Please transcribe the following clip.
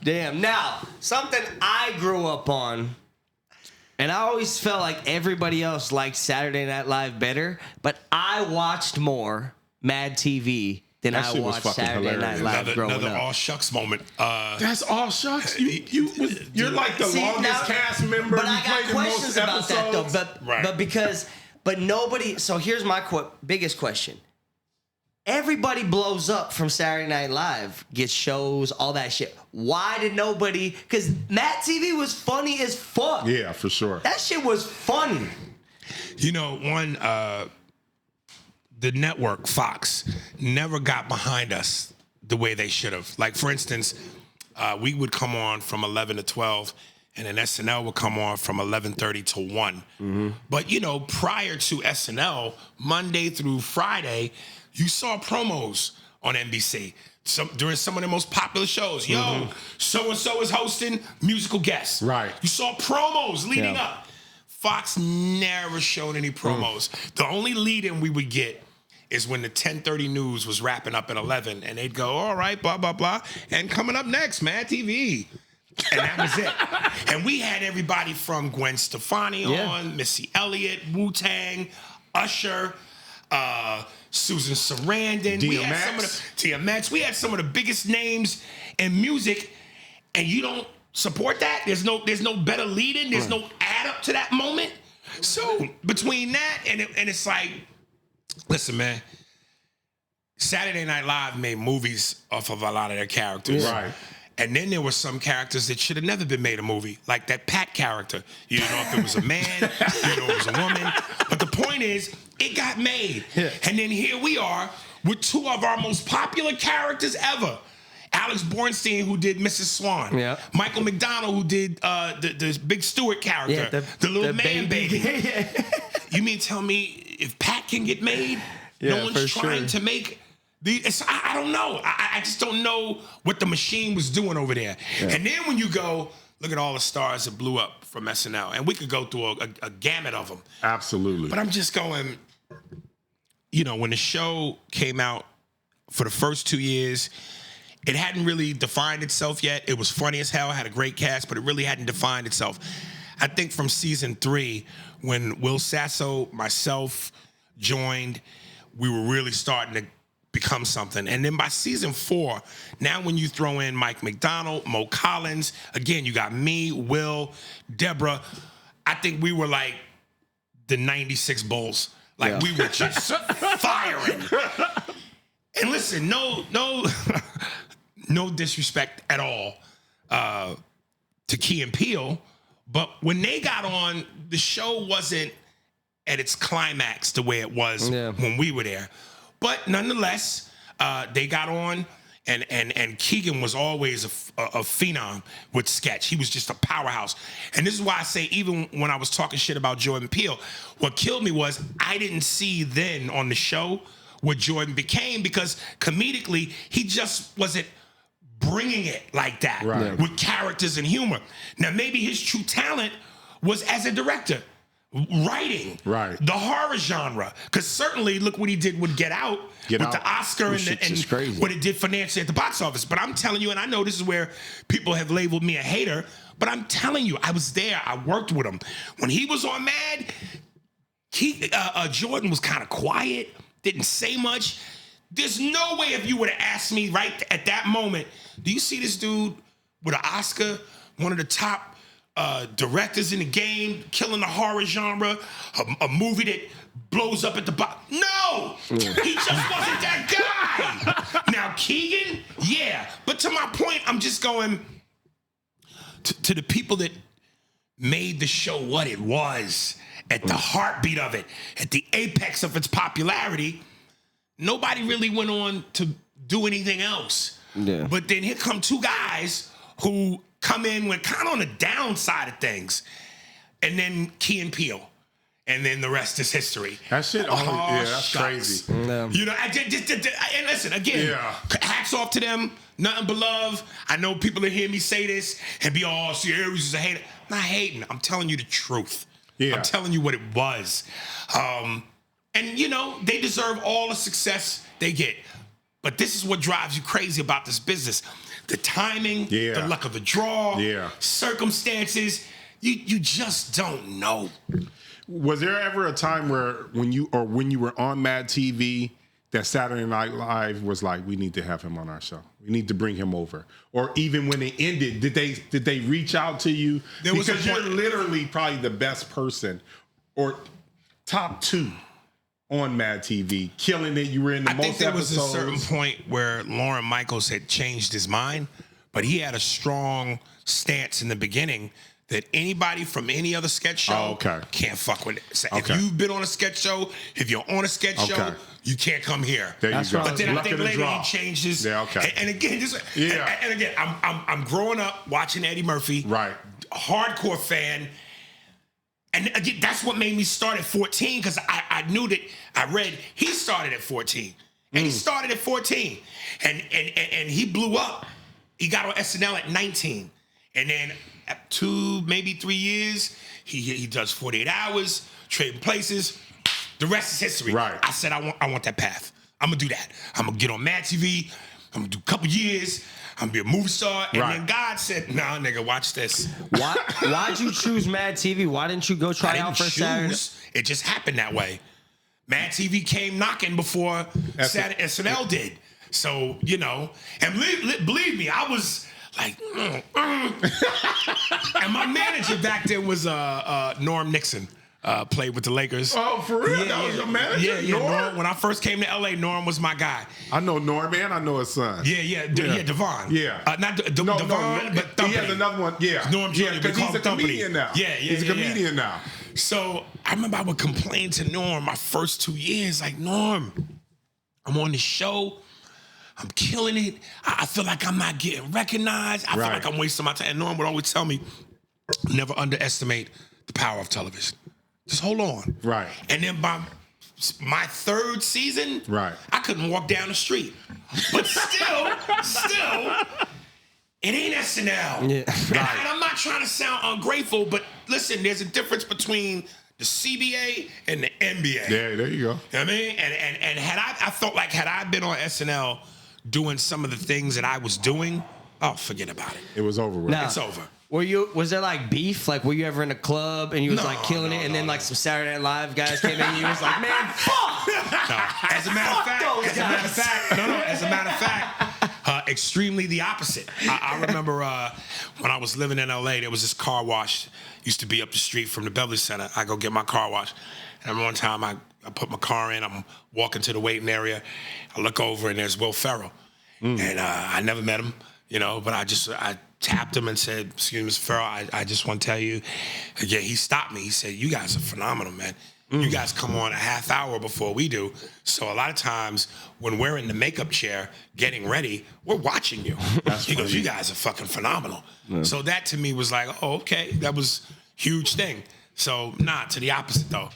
Damn. Now, something I grew up on, and I always felt like everybody else liked Saturday Night Live better, but I watched more Mad TV than That I shit was watched fucking Saturday hilarious. Night Live growing Another up. all shucks moment. That's all shucks. You're like the See, longest now- cast member. But You I got played the most questions about that though. episodes. But nobody. So here's my biggest question. Everybody blows up from Saturday Night Live, gets shows, all that shit. Why did nobody? Because Matt TV was funny as fuck. Yeah, for sure. That shit was funny. You know, the network, Fox, never got behind us the way they should have. Like, for instance, we would come on from 11 to 12, and then SNL would come on from 11:30 to 1. Mm-hmm. But, you know, prior to SNL, Monday through Friday, you saw promos on NBC during some of the most popular shows. Yo, so-and-so is hosting musical guests. Right. You saw promos leading up. Fox never showed any promos. The only lead-in we would get is when the 10:30 news was wrapping up at 11, and they'd go, all right, blah, blah, blah, and coming up next, Mad TV. And that was it. And we had everybody from Gwen Stefani on, Missy Elliott, Wu-Tang, Usher, Susan Sarandon. We had some of the DMX. We had some of the biggest names in music, and you don't support that? There's no better lead-in. There's no add-up to that moment. So between that and it's like, listen, man, Saturday Night Live made movies off of a lot of their characters. Right. And then there were some characters that should have never been made a movie, like that Pat character. You didn't know if it was a man, you didn't know it was a woman. But the point is, it got made. Yeah. And then here we are with two of our most popular characters ever. Alex Bornstein, who did Mrs. Swan. Yeah. Michael McDonald, who did the Big Stewart character. The little man baby. You mean tell me if Pat can get made, no one's trying to make... I don't know. I just don't know what the machine was doing over there. Yeah. And then when you go, look at all the stars that blew up from SNL. And we could go through a gamut of them. Absolutely. But I'm just going, you know, when the show came out for the first 2 years, it hadn't really defined itself yet. It was funny as hell, had a great cast, but it really hadn't defined itself. I think from season 3, when Will Sasso, myself joined, we were really starting to become something. And then by season 4, now when you throw in Mike McDonald, Mo Collins, again, you got me, Will, Deborah, I think we were like the 96 Bulls. Like we were just firing. And listen, no disrespect at all to Key and Peele, but when they got on, the show wasn't at its climax the way it was when we were there. But nonetheless, they got on, and Keegan was always a phenom with sketch. He was just a powerhouse. And this is why I say, even when I was talking shit about Jordan Peele, what killed me was I didn't see then on the show what Jordan became, because comedically, he just wasn't bringing it like that with characters and humor. Now, maybe his true talent was as a director. Writing the horror genre, because certainly look what he did with Get Out with the Oscar and what it did financially at the box office. But I'm telling you, and I know this is where people have labeled me a hater, but I'm telling you, I was there. I worked with him when he was on Mad. Jordan was kind of quiet, didn't say much. There's no way if you would have asked me right at that moment, do you see this dude with an Oscar, one of the top directors in the game, killing the horror genre, a movie that blows up at the box? No! He just wasn't that guy. Now, Keegan, but to my point, I'm just going to the people that made the show what it was, at the heartbeat of it, at the apex of its popularity. Nobody really went on to do anything else. Yeah. But then here come two guys who come in when kind of on the downside of things, and then Key and Peele, and then the rest is history. That shit, that's crazy. You know, and listen, again, hats off to them, nothing but love. I know people that hear me say this and be all, see, Aries is a hater. I'm not hating, I'm telling you the truth. I'm telling you what it was. And, you know, they deserve all the success they get. But this is what drives you crazy about this business. the timing, Yeah. the luck of the draw, Yeah. circumstances. You just don't know. Was there ever a time where when you were on Mad TV that Saturday Night Live was like, we need to have him on our show. We need to bring him over. Or even when it ended, did they reach out to you? Because you're literally probably the best person or top 2 on Mad TV, killing it. You were in the most episodes. I think there was a certain point where Lauren Michaels had changed his mind, but he had a strong stance in the beginning that anybody from any other sketch show can't fuck with it. So if you've been on a sketch show, if you're on a sketch show, you can't come here. There you go. But then I think later he changed his. Yeah, okay. And again, and again, I'm growing up watching Eddie Murphy. Right. Hardcore fan. And again, that's what made me start at 14, because I knew that I read he started at 14. And he started at 14. And he blew up. He got on SNL at 19. And then at 2, maybe 3 years, he does 48 Hours, Trading Places. The rest is history. Right. I said, I want that path. I'm going to do that. I'm going to get on Mad TV. I'm going to do a couple years. I'm going to be a movie star. And then God said, nah, nigga, watch this. Why'd you choose Mad TV? Why didn't you go try out for Saturday? It just happened that way. Mad TV came knocking before SNL did. So, and believe me, I was like, And my manager back then was Norm Nixon. Played with the Lakers. Oh, for real? That was your manager? Yeah. Norm, when I first came to LA, Norm was my guy. I know Norm, man. I know his son. Devon. Yeah. Not Devon, but Thumpany. He has another one. Yeah. Norm Jr. Because he's a comedian now. He's a comedian now. So I remember I would complain to Norm my first 2 years, like, Norm, I'm on the show. I'm killing it. I feel like I'm not getting recognized. I feel like I'm wasting my time. And Norm would always tell me, never underestimate the power of television. Just hold on. Right. And then by my 3rd season, I couldn't walk down the street. But still, it ain't SNL. Yeah. And I'm not trying to sound ungrateful, but listen, there's a difference between the CBA and the NBA. Yeah, there you go. You know what I mean? And I felt like had I been on SNL doing some of the things that I was doing, forget about it. It was over with. Nah. It's over. Was there like beef? Like, were you ever in a club and you was like killing it, and then like some Saturday Night Live guys came in and you was like, man, fuck! No. As a matter of fact, extremely the opposite. I remember when I was living in LA, there was this car wash used to be up the street from the Beverly Center. I go get my car washed. And one time I put my car in, I'm walking to the waiting area. I look over and there's Will Ferrell. And I never met him, but I tapped him and said, excuse me, Mr. Ferrell, I just want to tell you. Yeah, he stopped me. He said, you guys are phenomenal, man. You guys come on a half hour before we do. So a lot of times when we're in the makeup chair getting ready, we're watching you. He goes, you guys are fucking phenomenal. Yeah. So that to me was like, oh, okay, that was a huge thing. So to the opposite though.